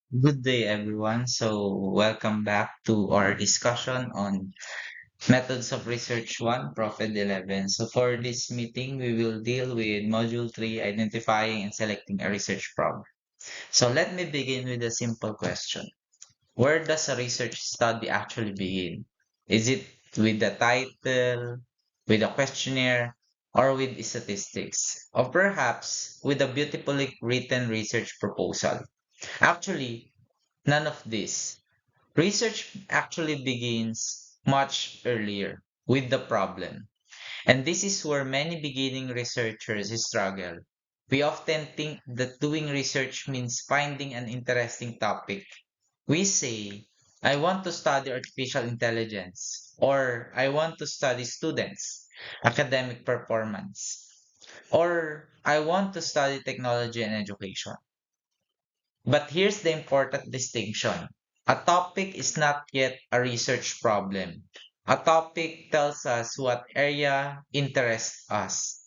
Good day, everyone. Welcome back to our discussion on Methods of Research 1, Profit 11. For this meeting, we will deal with Module 3, Identifying and Selecting a Research Problem. Let me begin with a simple question. Where does a research study actually begin? Is it with the title, with a questionnaire, or with statistics? Or perhaps with a beautifully written research proposal? Actually, none of this. Research actually begins much earlier with the problem. And this is where many beginning researchers struggle. We often think that doing research means finding an interesting topic. We say, I want to study artificial intelligence, or I want to study students, academic performance, or I want to study technology and education. But here's the important distinction. A topic is not yet a research problem. A topic tells us what area interests us.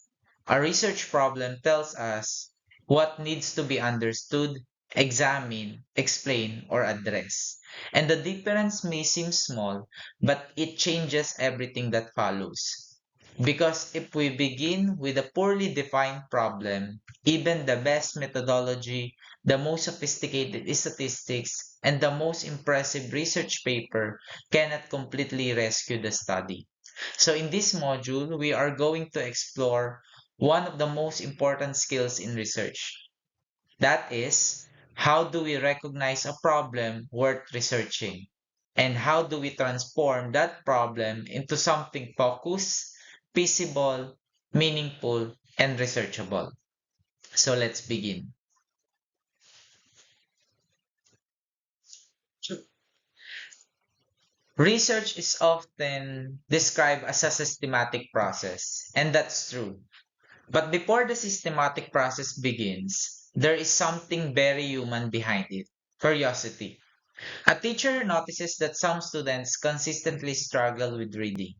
A research problem tells us what needs to be understood, examined, explained, or addressed. And the difference may seem small, but it changes everything that follows. Because if we begin with a poorly defined problem, even the best methodology, the most sophisticated statistics, and the most impressive research paper cannot completely rescue the study. In this module, we are going to explore one of the most important skills in research. That is, how do we recognize a problem worth researching? And how do we transform that problem into something focused, feasible, meaningful, and researchable? Let's begin. Research is often described as a systematic process, and that's true. But before the systematic process begins, there is something very human behind it: curiosity. A teacher notices that some students consistently struggle with reading.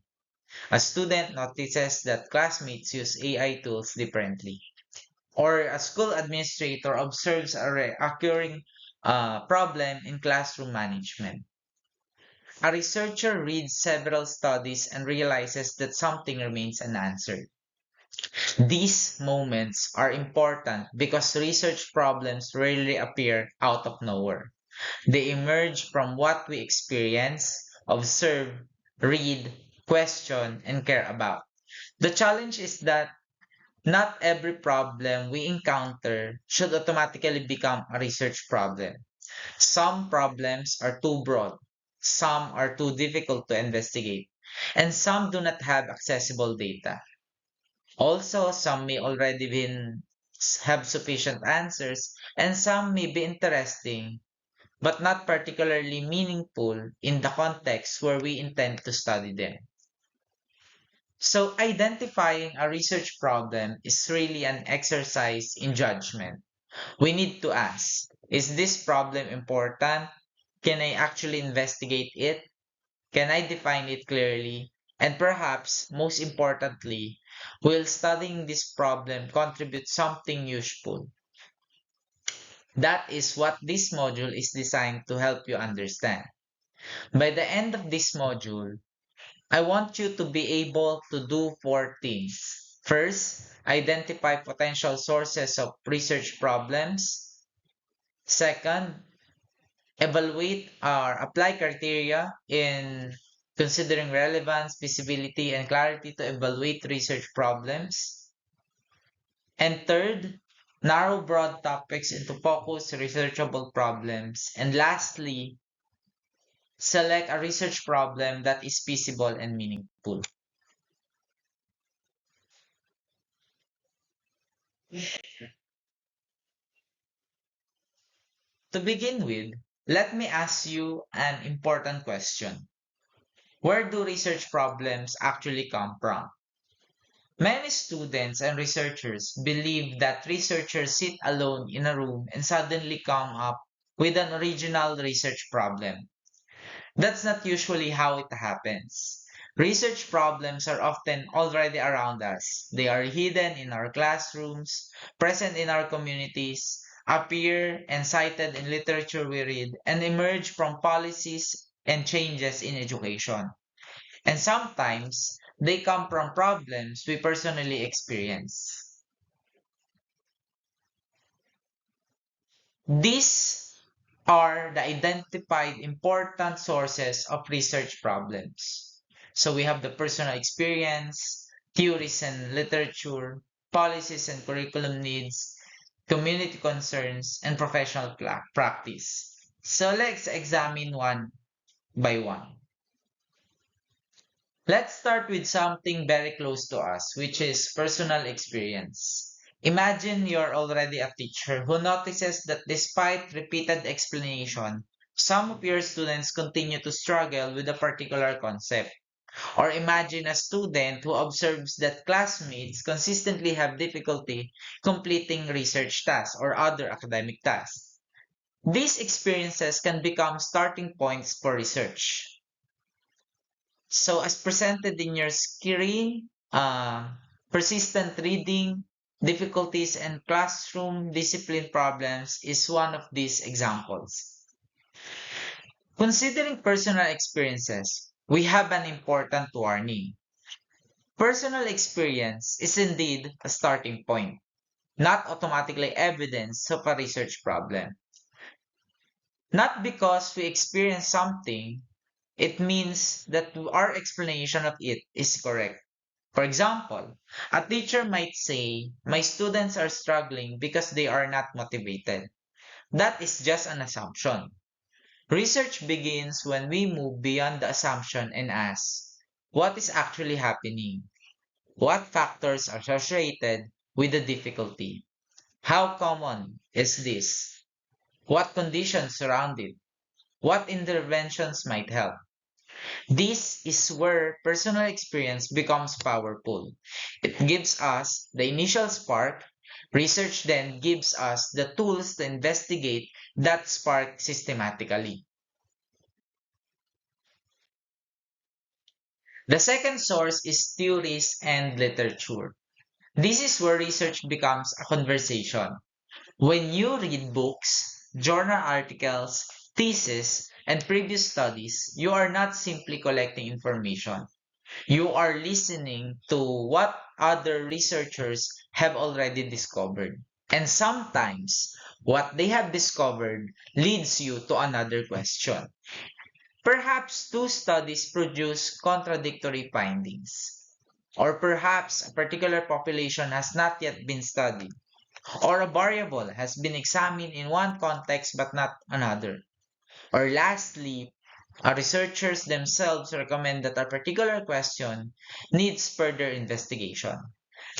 A student notices that classmates use AI tools differently. Or a school administrator observes a recurring problem in classroom management. A researcher reads several studies and realizes that something remains unanswered. These moments are important because research problems rarely appear out of nowhere. They emerge from what we experience, observe, read, question, and care about. The challenge is that not every problem we encounter should automatically become a research problem. Some problems are too broad, some are too difficult to investigate, and some do not have accessible data. Also, some may already have sufficient answers, and some may be interesting but not particularly meaningful in the context where we intend to study them. Identifying a research problem is really an exercise in judgment. We need to ask, is this problem important? Can I actually investigate it? Can I define it clearly? And perhaps, most importantly, will studying this problem contribute something useful? That is what this module is designed to help you understand. By the end of this module, I want you to be able to do four things. First, identify potential sources of research problems. Second, evaluate or apply criteria in considering relevance, visibility, and clarity to evaluate research problems. And third, narrow broad topics into focused researchable problems. And lastly, select a research problem that is feasible and meaningful. To begin with, let me ask you an important question. Where do research problems actually come from? Many students and researchers believe that researchers sit alone in a room and suddenly come up with an original research problem. That's not usually how it happens. Research problems are often already around us. They are hidden in our classrooms, present in our communities, appear and cited in literature we read, and emerge from policies and changes in education. And sometimes they come from problems we personally experience. These are the identified important sources of research problems. So we have the personal experience, theories and literature, policies and curriculum needs, community concerns, and professional practice. So let's examine one by one. Let's start with something very close to us, which is personal experience. Imagine you're already a teacher who notices that despite repeated explanation, some of your students continue to struggle with a particular concept. Or imagine a student who observes that classmates consistently have difficulty completing research tasks or other academic tasks. These experiences can become starting points for research. So as presented in your screen, persistent reading, difficulties, and classroom discipline problems is one of these examples. Considering personal experiences, we have an important warning. Personal experience is indeed a starting point, not automatically evidence of a research problem. Not because we experience something, it means that our explanation of it is correct. For example, a teacher might say, my students are struggling because they are not motivated. That is just an assumption. Research begins when we move beyond the assumption and ask, what is actually happening? What factors are associated with the difficulty? How common is this? What conditions surround it? What interventions might help? This is where personal experience becomes powerful. It gives us the initial spark. Research then gives us the tools to investigate that spark systematically. The second source is theories and literature. This is where research becomes a conversation. When you read books, journal articles, theses, and previous studies, you are not simply collecting information. You are listening to what other researchers have already discovered. And sometimes what they have discovered leads you to another question. Perhaps two studies produce contradictory findings. Or perhaps a particular population has not yet been studied. Or a variable has been examined in one context but not another. Or lastly, researchers themselves recommend that a particular question needs further investigation.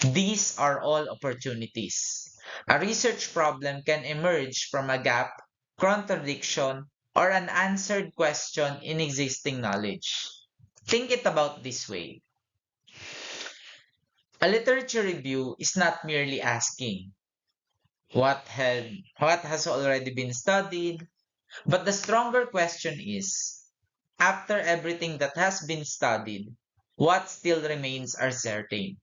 These are all opportunities. A research problem can emerge from a gap, contradiction, or an unanswered question in existing knowledge. Think it about this way. A literature review is not merely asking what has already been studied, but the stronger question is, after everything that has been studied, what still remains uncertain?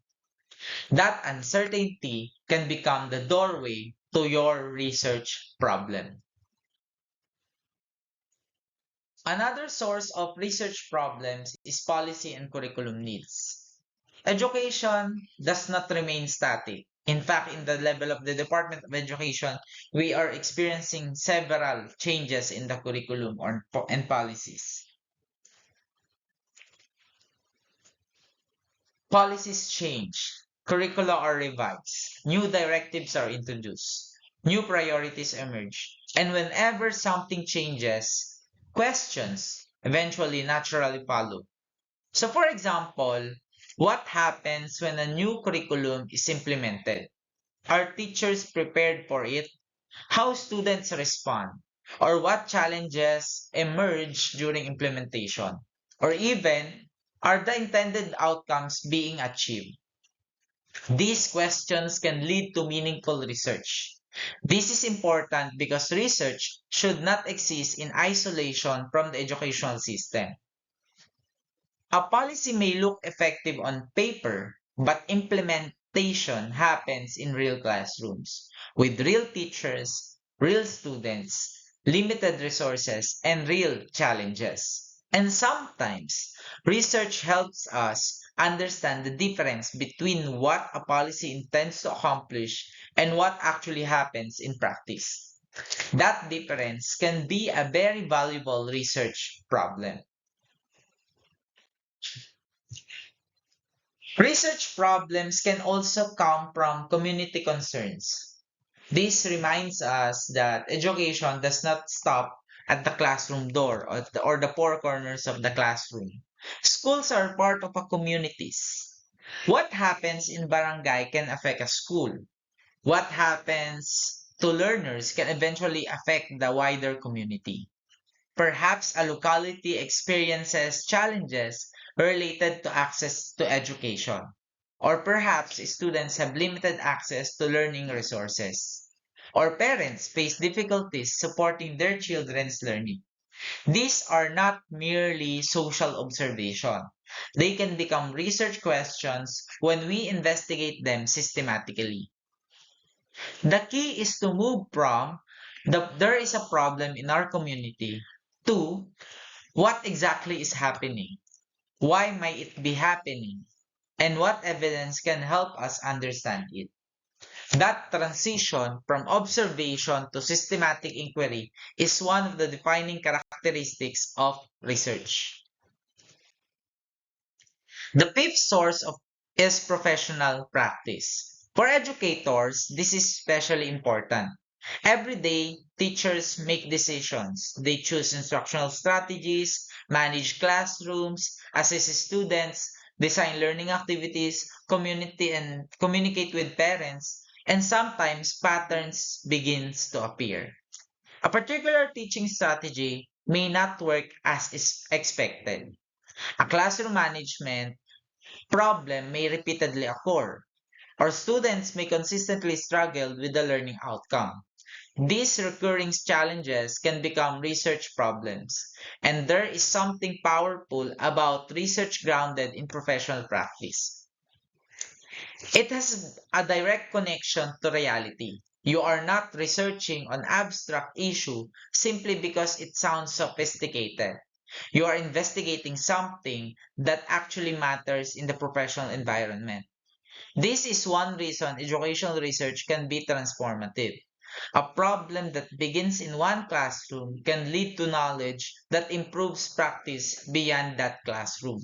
That uncertainty can become the doorway to your research problem. Another source of research problems is policy and curriculum needs. Education does not remain static. In fact, in the level of the Department of Education, we are experiencing several changes in the curriculum and policies. Policies change, curricula are revised, new directives are introduced, new priorities emerge, and whenever something changes, questions eventually naturally follow. So, for example, what happens when a new curriculum is implemented? Are teachers prepared for it? How students respond? Or what challenges emerge during implementation? Or even, are the intended outcomes being achieved? These questions can lead to meaningful research. This is important because research should not exist in isolation from the educational system. A policy may look effective on paper, but implementation happens in real classrooms with real teachers, real students, limited resources, and real challenges. And sometimes, research helps us understand the difference between what a policy intends to accomplish and what actually happens in practice. That difference can be a very valuable research problem. Research problems can also come from community concerns. This reminds us that education does not stop at the classroom door or the four corners of the classroom. Schools are part of a communities. What happens in barangay can affect a school. What happens to learners can eventually affect the wider community. Perhaps a locality experiences challenges related to access to education. Or perhaps students have limited access to learning resources. Or parents face difficulties supporting their children's learning. These are not merely social observation. They can become research questions when we investigate them systematically. The key is to move from there is a problem in our community to what exactly is happening, why might it be happening, and what evidence can help us understand it. That transition from observation to systematic inquiry is one of the defining characteristics of research. The fifth source is professional practice. For educators, this is especially important. Every day, teachers make decisions. They choose instructional strategies, manage classrooms, assess students, design learning activities, community and communicate with parents, and sometimes patterns begins to appear. A particular teaching strategy may not work as is expected. A classroom management problem may repeatedly occur, or students may consistently struggle with the learning outcome. These recurring challenges can become research problems, and there is something powerful about research grounded in professional practice. It has a direct connection to reality. You are not researching on abstract issue simply because it sounds sophisticated. You are investigating something that actually matters in the professional environment. This is one reason educational research can be transformative. A problem that begins in one classroom can lead to knowledge that improves practice beyond that classroom.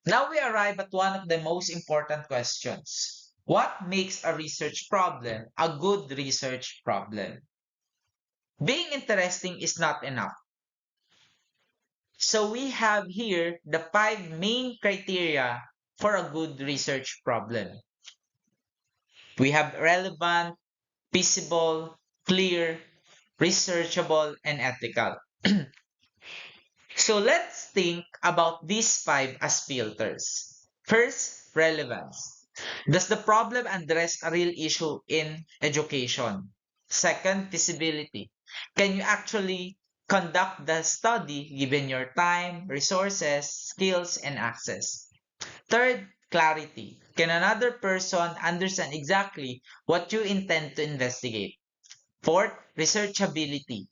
Now we arrive at one of the most important questions. What makes a research problem a good research problem? Being interesting is not enough. So we have here the five main criteria for a good research problem. We have relevant, feasible, clear, researchable, and ethical. So let's think about these five as filters. First, relevance. Does the problem address a real issue in education? Second, feasibility. Can you actually conduct the study given your time, resources, skills, and access? Third, clarity. Can another person understand exactly what you intend to investigate? Fourth, researchability.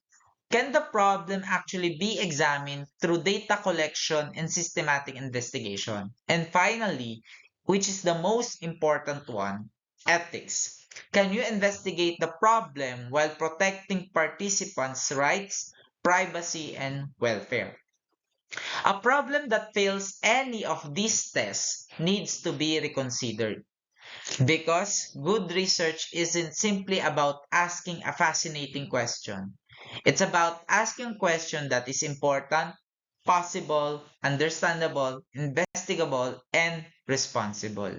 Can the problem actually be examined through data collection and systematic investigation? And finally, which is the most important one, ethics. Can you investigate the problem while protecting participants' rights, privacy, and welfare? A problem that fails any of these tests needs to be reconsidered because good research isn't simply about asking a fascinating question. It's about asking a question that is important, possible, understandable, investigable, and responsible.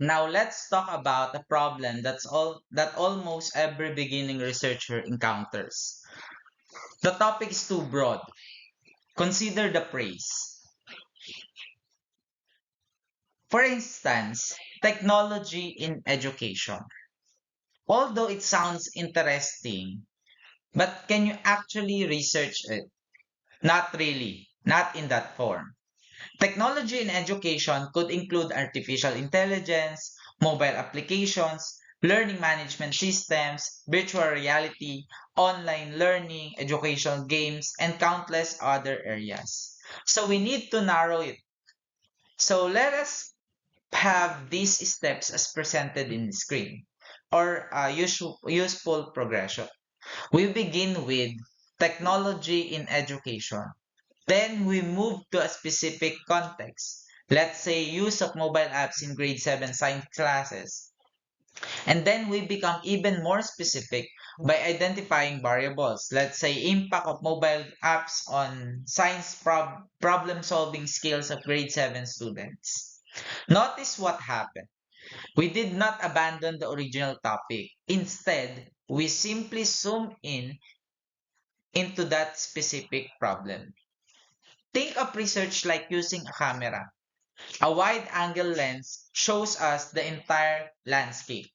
Now let's talk about a problem that almost every beginning researcher encounters. The topic is too broad. Consider the praise. For instance, technology in education. Although it sounds interesting, but can you actually research it? Not really, not in that form. Technology in education could include artificial intelligence, mobile applications, learning management systems, virtual reality, online learning, educational games, and countless other areas. So we need to narrow it. So let us have these steps as presented in the screen or useful progression. We begin with technology in education. Then we move to a specific context. Let's say use of mobile apps in grade 7 science classes. And then we become even more specific by identifying variables. Let's say impact of mobile apps on science problem solving skills of grade 7 students. Notice what happened. We did not abandon the original topic. Instead, we simply zoom in into that specific problem. Think of research like using a camera. A wide angle lens shows us the entire landscape.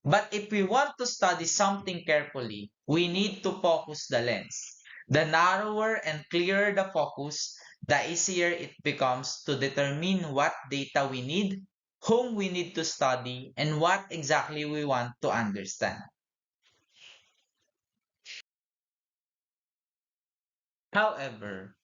But if we want to study something carefully, we need to focus the lens. The narrower and clearer the focus, the easier it becomes to determine what data we need, whom we need to study, and what exactly we want to understand. However,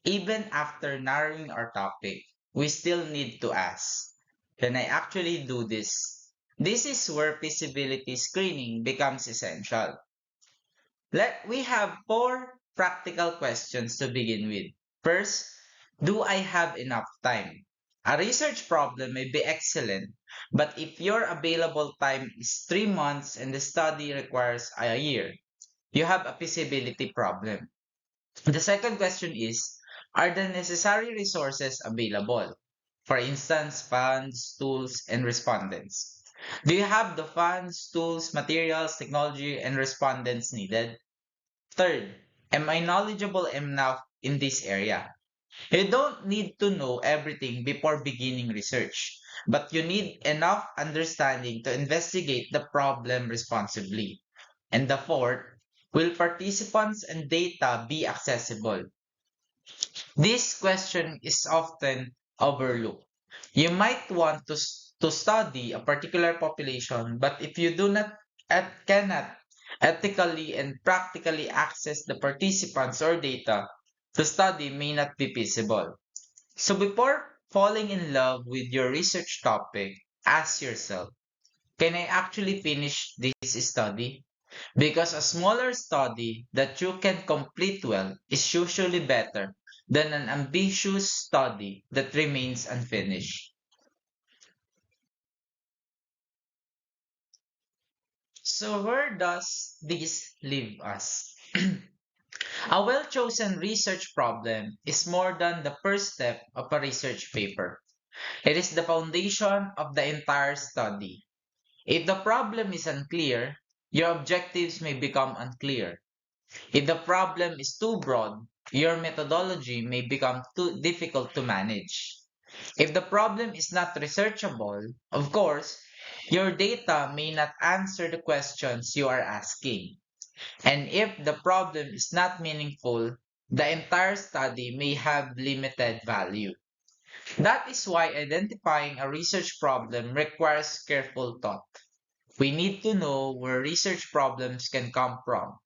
even after narrowing our topic, we still need to ask, can I actually do this? This is where feasibility screening becomes essential. We have four practical questions to begin with. First, do I have enough time? A research problem may be excellent, but if your available time is 3 months and the study requires a year, you have a feasibility problem. The second question is, are the necessary resources available? For instance, funds, tools, and respondents. Do you have the funds, tools, materials, technology, and respondents needed? Third, am I knowledgeable enough in this area? You don't need to know everything before beginning research, but you need enough understanding to investigate the problem responsibly. And the fourth, will participants and data be accessible? This question is often overlooked. You might want to study a particular population, but if you do not cannot ethically and practically access the participants or data, the study may not be feasible. So before falling in love with your research topic, ask yourself, can I actually finish this study? Because a smaller study that you can complete well is usually better than an ambitious study that remains unfinished. So where does this leave us? A well-chosen research problem is more than the first step of a research paper. It is the foundation of the entire study. If the problem is unclear, your objectives may become unclear. If the problem is too broad, your methodology may become too difficult to manage. If the problem is not researchable, of course, your data may not answer the questions you are asking. And if the problem is not meaningful, the entire study may have limited value. That is why identifying a research problem requires careful thought. We need to know where research problems can come from.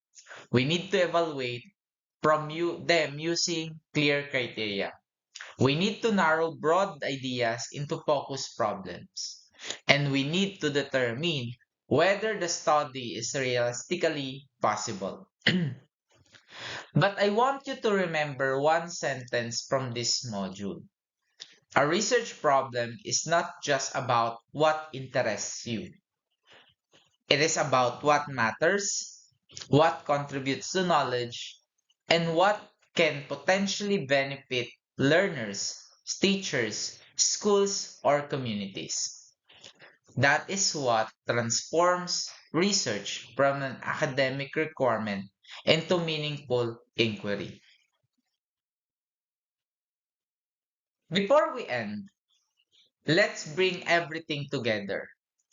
We need to evaluate them using clear criteria. We need to narrow broad ideas into focused problems. And we need to determine whether the study is realistically possible. But I want you to remember one sentence from this module. A research problem is not just about what interests you. It is about what matters, what contributes to knowledge, and what can potentially benefit learners, teachers, schools, or communities. That is what transforms research from an academic requirement into meaningful inquiry. Before we end, let's bring everything together.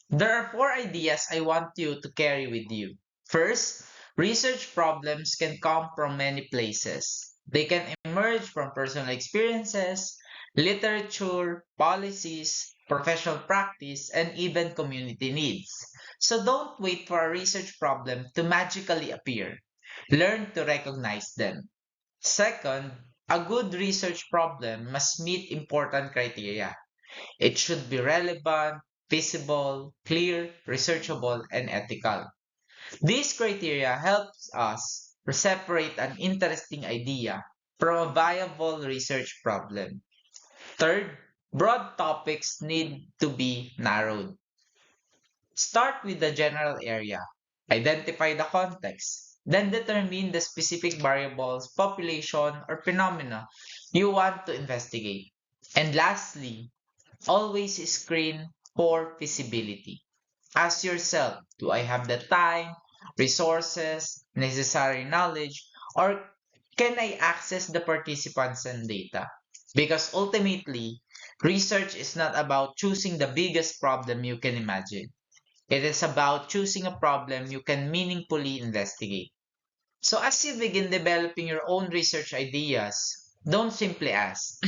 There are four ideas I want you to carry with you. First, research problems can come from many places. They can emerge from personal experiences, literature, policies, professional practice, and even community needs. So don't wait for a research problem to magically appear. Learn to recognize them. Second, a good research problem must meet important criteria. It should be relevant, feasible, clear, researchable, and ethical. These criteria helps us separate an interesting idea from a viable research problem. Third, broad topics need to be narrowed. Start with the general area. Identify the context. Then determine the specific variables, population, or phenomena you want to investigate. And lastly, always screen for feasibility. Ask yourself, do I have the time, resources, necessary knowledge, or can I access the participants and data? Because ultimately, research is not about choosing the biggest problem you can imagine. It is about choosing a problem you can meaningfully investigate. So as you begin developing your own research ideas, don't simply ask,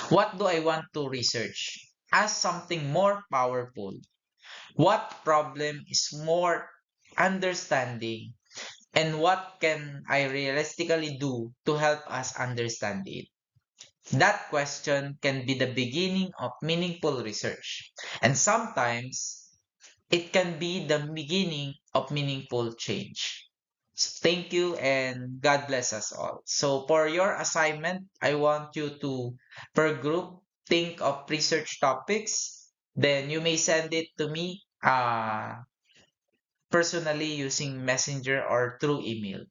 what do I want to research? Ask something more powerful. What problem is more understanding, and what can I realistically do to help us understand it? That question can be the beginning of meaningful research. And sometimes it can be the beginning of meaningful change. So thank you and God bless us all. So for your assignment, I want you to, per group, think of research topics. Then you may send it to me personally using Messenger or through email.